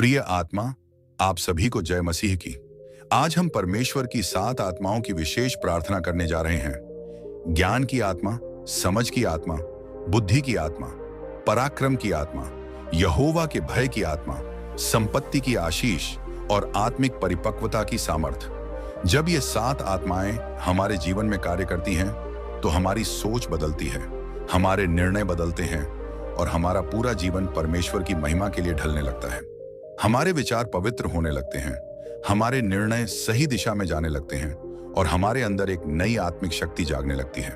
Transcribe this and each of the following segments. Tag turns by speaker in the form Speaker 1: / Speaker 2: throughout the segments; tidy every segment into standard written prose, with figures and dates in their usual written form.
Speaker 1: प्रिय आत्मा, आप सभी को जय मसीह की। आज हम परमेश्वर की 7 आत्माओं की विशेष प्रार्थना करने जा रहे हैं। ज्ञान की आत्मा, समझ की आत्मा, बुद्धि की आत्मा, पराक्रम की आत्मा, यहोवा के भय की आत्मा, संपत्ति की आशीष और आत्मिक परिपक्वता की सामर्थ्य। जब ये 7 आत्माएं हमारे जीवन में कार्य करती हैं, तो हमारी सोच बदलती है, हमारे निर्णय बदलते हैं और हमारा पूरा जीवन परमेश्वर की महिमा के लिए ढलने लगता है। हमारे विचार पवित्र होने लगते हैं, हमारे निर्णय सही दिशा में जाने लगते हैं और हमारे अंदर एक नई आत्मिक शक्ति जागने लगती है।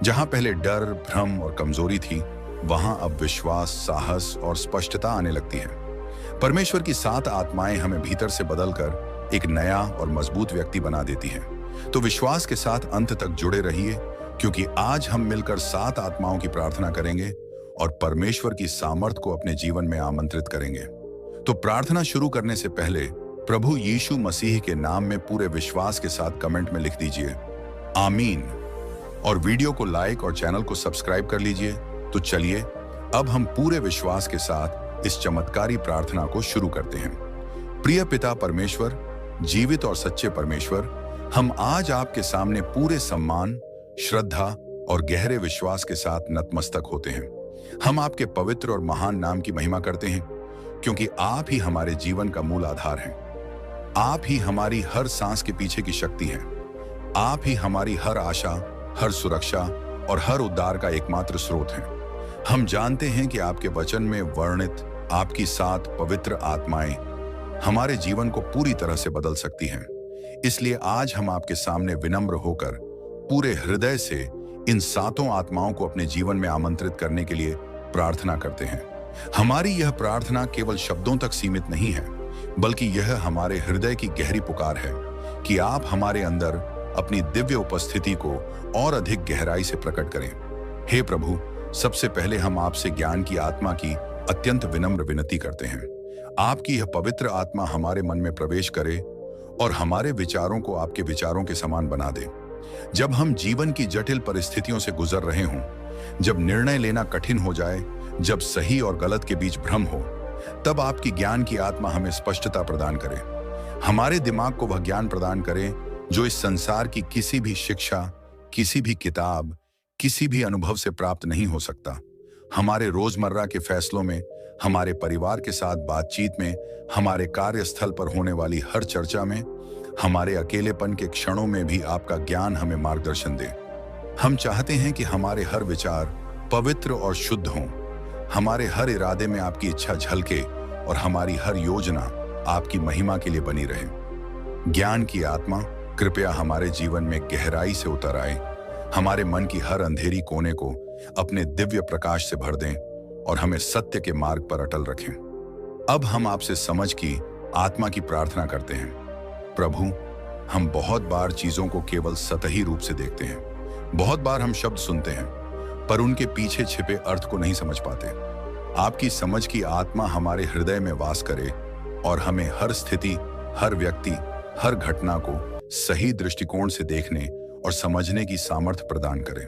Speaker 1: जहां पहले डर, भ्रम और कमजोरी थी, वहां अब विश्वास, साहस और स्पष्टता आने लगती है। परमेश्वर की 7 आत्माएं हमें भीतर से बदलकर एक नया और मजबूत व्यक्ति बना देती हैं। तो विश्वास के साथ अंत तक जुड़े रहिए, क्योंकि आज हम मिलकर 7 आत्माओं की प्रार्थना करेंगे और परमेश्वर की सामर्थ को अपने जीवन में आमंत्रित करेंगे। तो प्रार्थना शुरू करने से पहले प्रभु यीशु मसीह के नाम में पूरे विश्वास के साथ कमेंट में लिख दीजिए आमीन और वीडियो को लाइक और चैनल को सब्सक्राइब कर लीजिए। तो चलिए अब हम पूरे विश्वास के साथ इस चमत्कारी प्रार्थना को शुरू करते हैं। प्रिय पिता परमेश्वर, जीवित और सच्चे परमेश्वर, हम आज आपके सामने पूरे सम्मान, श्रद्धा और गहरे विश्वास के साथ नतमस्तक होते हैं। हम आपके पवित्र और महान नाम की महिमा करते हैं, क्योंकि आप ही हमारे जीवन का मूल आधार हैं। आप ही हमारी हर सांस के पीछे की शक्ति हैं। आप ही हमारी हर आशा, हर सुरक्षा और हर उद्धार का एकमात्र स्रोत हैं। हम जानते हैं कि आपके वचन में वर्णित आपकी 7 पवित्र आत्माएं हमारे जीवन को पूरी तरह से बदल सकती हैं। इसलिए आज हम आपके सामने विनम्र होकर पूरे हृदय से इन 7 आत्माओं को अपने जीवन में आमंत्रित करने के लिए प्रार्थना करते हैं। हमारी यह प्रार्थना केवल शब्दों तक सीमित नहीं है, बल्कि यह हमारे हृदय की गहरी पुकार है कि आप हमारे अंदर अपनी दिव्य उपस्थिति को और अधिक गहराई से प्रकट करें। हे प्रभु, सबसे पहले हम आपसे ज्ञान की आत्मा की अत्यंत विनम्र विनती करते हैं। आपकी यह पवित्र आत्मा हमारे मन में प्रवेश करे और हमारे विचारों को आपके विचारों के समान बना दे। जब हम जीवन की जटिल परिस्थितियों से गुजर रहे हों, जब निर्णय लेना कठिन हो जाए, जब सही और गलत के बीच भ्रम हो, तब आपकी ज्ञान की आत्मा हमें स्पष्टता प्रदान करे। हमारे दिमाग को वह ज्ञान प्रदान करे जो इस संसार की किसी भी शिक्षा, किसी भी किताब, किसी भी अनुभव से प्राप्त नहीं हो सकता। हमारे रोजमर्रा के फैसलों में, हमारे परिवार के साथ बातचीत में, हमारे कार्यस्थल पर होने वाली हर चर्चा में, हमारे अकेलेपन के क्षणों में भी आपका ज्ञान हमें मार्गदर्शन दे। हम चाहते हैं कि हमारे हर विचार पवित्र और शुद्ध हों, हमारे हर इरादे में आपकी इच्छा झलके और हमारी हर योजना आपकी महिमा के लिए बनी रहे। ज्ञान की आत्मा कृपया हमारे जीवन में गहराई से उतर आए, हमारे मन की हर अंधेरी कोने को अपने दिव्य प्रकाश से भर दें और हमें सत्य के मार्ग पर अटल रखें। अब हम आपसे समझ की आत्मा की प्रार्थना करते हैं। प्रभु, हम बहुत बार चीजों को केवल सतही रूप से देखते हैं। बहुत बार हम शब्द सुनते हैं, पर उनके पीछे छिपे अर्थ को नहीं समझ पाते। आपकी समझ की आत्मा हमारे हृदय में वास करे और हमें हर स्थिति, हर व्यक्ति, हर घटना को सही दृष्टिकोण से देखने और समझने की सामर्थ्य प्रदान करे।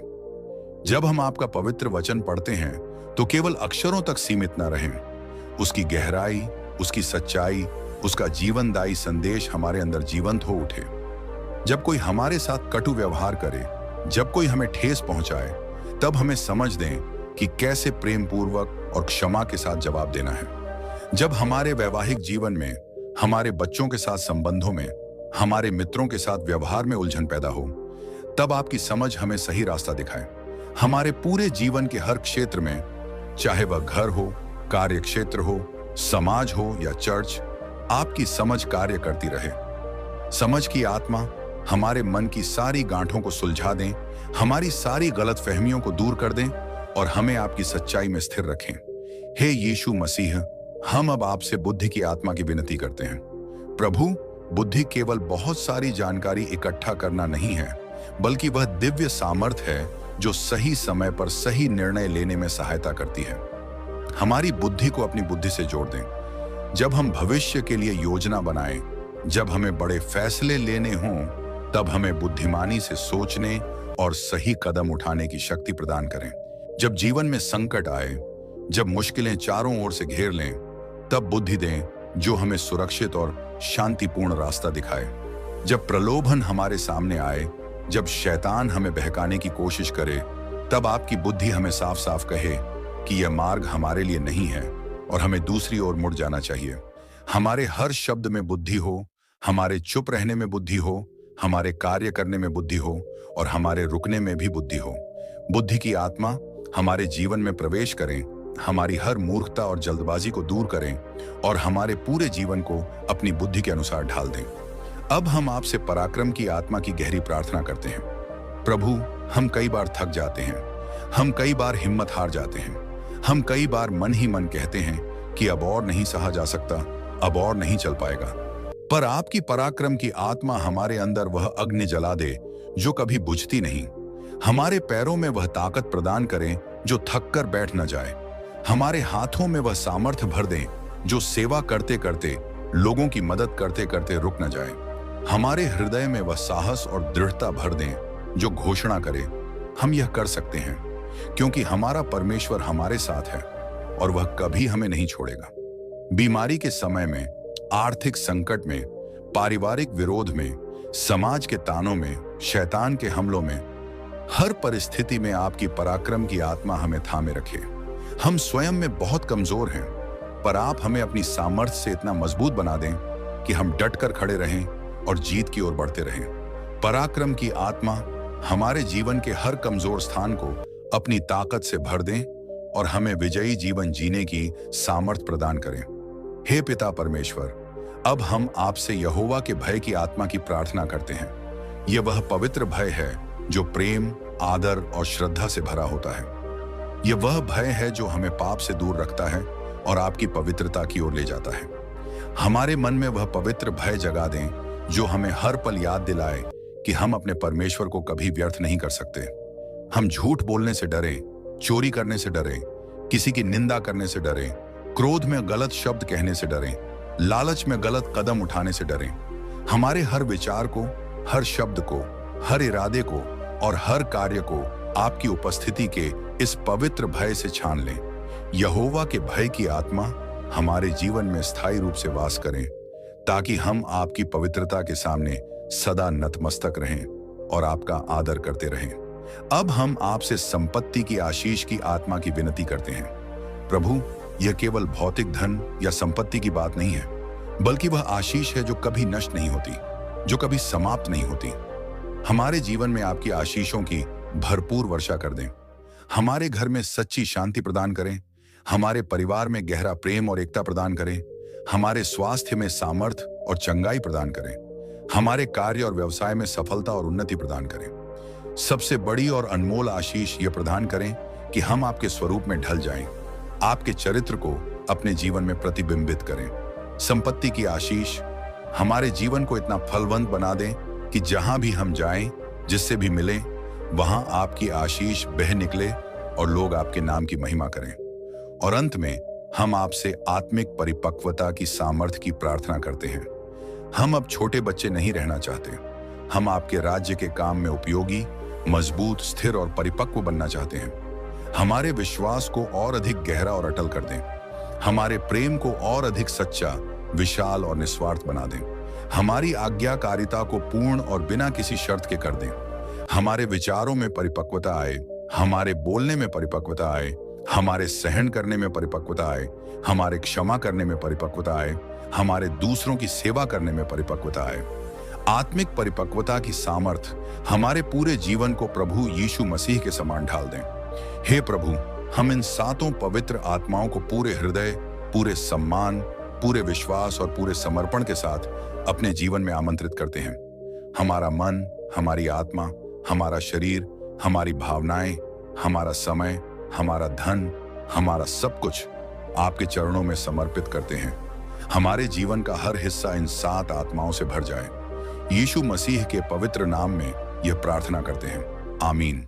Speaker 1: जब हम आपका पवित्र वचन पढ़ते हैं, तो केवल अक्षरों तक सीमित न रहें। उसकी गहराई, उसकी सच्चाई, उसका जीवनदायी संदेश हमारे अंदर जीवंत हो उठे। जब कोई हमारे साथ कटु व्यवहार करे, जब कोई हमें ठेस पहुंचाए, तब हमें समझ दें कि कैसे प्रेम पूर्वक और क्षमा के साथ जवाब देना है। जब हमारे वैवाहिक जीवन में, हमारे बच्चों के साथ संबंधों में, हमारे मित्रों के साथ व्यवहार में उलझन पैदा हो, तब आपकी समझ हमें सही रास्ता दिखाए। हमारे पूरे जीवन के हर क्षेत्र में, चाहे वह घर हो, कार्य क्षेत्र हो, समाज हो या चर्च, आपकी समझ कार्य करती रहे। समझ की आत्मा हमारे मन की सारी गांठों को सुलझा दें, हमारी सारी गलतफहमियों को दूर कर दें और हमें आपकी सच्चाई में स्थिर रखें। हे यीशु मसीह, हम अब आपसे बुद्धि की आत्मा की विनती करते हैं। प्रभु, बुद्धि केवल बहुत सारी जानकारी इकट्ठा करना नहीं है, बल्कि वह दिव्य सामर्थ्य है जो सही समय पर सही निर्णय लेने में सहायता करती है। हमारी बुद्धि को अपनी बुद्धि से जोड़ दें। जब हम भविष्य के लिए योजना बनाएं, जब हमें बड़े फैसले लेने हों, तब हमें बुद्धिमानी से सोचने और सही कदम उठाने की शक्ति प्रदान करें। जब जीवन में संकट आए, जब मुश्किलें चारों ओर से घेर लें, तब बुद्धि दें जो हमें सुरक्षित और शांतिपूर्ण रास्ता दिखाए। जब प्रलोभन हमारे सामने आए, जब शैतान हमें बहकाने की कोशिश करे, तब आपकी बुद्धि हमें साफ साफ कहे कि यह मार्ग हमारे लिए नहीं है और हमें दूसरी ओर मुड़ जाना चाहिए। हमारे हर शब्द में बुद्धि हो, हमारे चुप रहने में बुद्धि हो, हमारे कार्य करने में बुद्धि हो और हमारे रुकने में भी बुद्धि हो। बुद्धि की आत्मा हमारे जीवन में प्रवेश करें, हमारी हर मूर्खता और जल्दबाजी को दूर करें और हमारे पूरे जीवन को अपनी बुद्धि के अनुसार ढाल दें। अब हम आपसे पराक्रम की आत्मा की गहरी प्रार्थना करते हैं। प्रभु, हम कई बार थक जाते हैं, हम कई बार हिम्मत हार जाते हैं, हम कई बार मन ही मन कहते हैं कि अब और नहीं सहा जा सकता, अब और नहीं चल पाएगा। पर आपकी पराक्रम की आत्मा हमारे अंदर वह अग्नि जला दे जो कभी बुझती नहीं, हमारे पैरों में वह ताकत प्रदान करें जो थक कर बैठ न जाए, हमारे हाथों में वह सामर्थ्य भर दें जो सेवा करते करते, लोगों की मदद करते करते रुक न जाए, हमारे हृदय में वह साहस और दृढ़ता भर दें जो घोषणा करे, हम यह कर सकते हैं क्योंकि हमारा परमेश्वर हमारे साथ है और वह कभी हमें नहीं छोड़ेगा। बीमारी के समय में, आर्थिक संकट में, पारिवारिक विरोध में, समाज के तानों में, शैतान के हमलों में, हर परिस्थिति में आपकी पराक्रम की आत्मा हमें थामे रखे। हम स्वयं में बहुत कमजोर हैं, पर आप हमें अपनी सामर्थ्य से इतना मजबूत बना दें कि हम डटकर खड़े रहें और जीत की ओर बढ़ते रहें। पराक्रम की आत्मा हमारे जीवन के हर कमजोर स्थान को अपनी ताकत से भर दें और हमें विजयी जीवन जीने की सामर्थ्य प्रदान करें। हे पिता परमेश्वर, अब हम आपसे यहोवा के भय की आत्मा की प्रार्थना करते हैं। यह वह पवित्र भय है जो प्रेम, आदर और श्रद्धा से भरा होता है। यह वह भय है जो हमें पाप से दूर रखता है और आपकी पवित्रता की ओर ले जाता है। हमारे मन में वह पवित्र भय जगा दें जो हमें हर पल याद दिलाए कि हम अपने परमेश्वर को कभी व्यर्थ नहीं कर सकते। हम झूठ बोलने से डरें, चोरी करने से डरें, किसी की निंदा करने से डरें, क्रोध में गलत शब्द कहने से डरें, लालच में गलत कदम उठाने से डरें। हमारे हर विचार को, हर शब्द को, हर इरादे को और हर कार्य को आपकी उपस्थिति के इस पवित्र भय से छान लें। यहोवा के भय की आत्मा हमारे जीवन में स्थायी रूप से वास करें ताकि हम आपकी पवित्रता के सामने सदा नतमस्तक रहें और आपका आदर करते रहें। अब हम आपसे संपत्ति की आशीष की आत्मा की विनती करते हैं। प्रभु, यह केवल भौतिक धन या संपत्ति की बात नहीं है, बल्कि वह आशीष है जो कभी नष्ट नहीं होती, जो कभी समाप्त नहीं होती। हमारे जीवन में आपकी आशीषों की भरपूर वर्षा कर दें। हमारे घर में सच्ची शांति प्रदान करें, हमारे परिवार में गहरा प्रेम और एकता प्रदान करें, हमारे स्वास्थ्य में सामर्थ्य और चंगाई प्रदान करें, हमारे कार्य और व्यवसाय में सफलता और उन्नति प्रदान करें। सबसे बड़ी और अनमोल आशीष यह प्रदान करें कि हम आपके स्वरूप में ढल जाएं, आपके चरित्र को अपने जीवन में प्रतिबिंबित करें। संपत्ति की आशीष हमारे जीवन को इतना फलवंत बना दें कि जहां भी हम जाएं, जिससे भी मिलें, वहां आपकी आशीष बह निकले और लोग आपके नाम की महिमा करें। और अंत में हम आपसे आत्मिक परिपक्वता की सामर्थ्य की प्रार्थना करते हैं। हम अब छोटे बच्चे नहीं रहना चाहते। हम आपके राज्य के काम में उपयोगी, मजबूत, स्थिर और परिपक्व बनना चाहते हैं। हमारे विश्वास को और अधिक गहरा और अटल कर दें। हमारे प्रेम को और अधिक सच्चा, विशाल और निस्वार्थ बना दें। हमारी आज्ञाकारिता को पूर्ण और बिना किसी शर्त के कर दें। हमारे विचारों में परिपक्वता आए, हमारे बोलने में परिपक्वता आए, हमारे सहन करने में परिपक्वता आए, हमारे क्षमा करने में परिपक्वता आए, हमारे दूसरों की सेवा करने में परिपक्वता आए। आत्मिक परिपक्वता की सामर्थ्य हमारे पूरे जीवन को प्रभु यीशु मसीह के समान ढाल दें। हे प्रभु, हम इन सातों पवित्र आत्माओं को पूरे हृदय, पूरे सम्मान, पूरे विश्वास और पूरे समर्पण के साथ अपने जीवन में आमंत्रित करते हैं। हमारा मन, हमारी आत्मा, हमारा शरीर, हमारी भावनाएं, हमारा समय, हमारा धन, हमारा सब कुछ आपके चरणों में समर्पित करते हैं। हमारे जीवन का हर हिस्सा इन सात आत्माओं से भर जाए। यीशु मसीह के पवित्र नाम में यह प्रार्थना करते हैं। आमीन।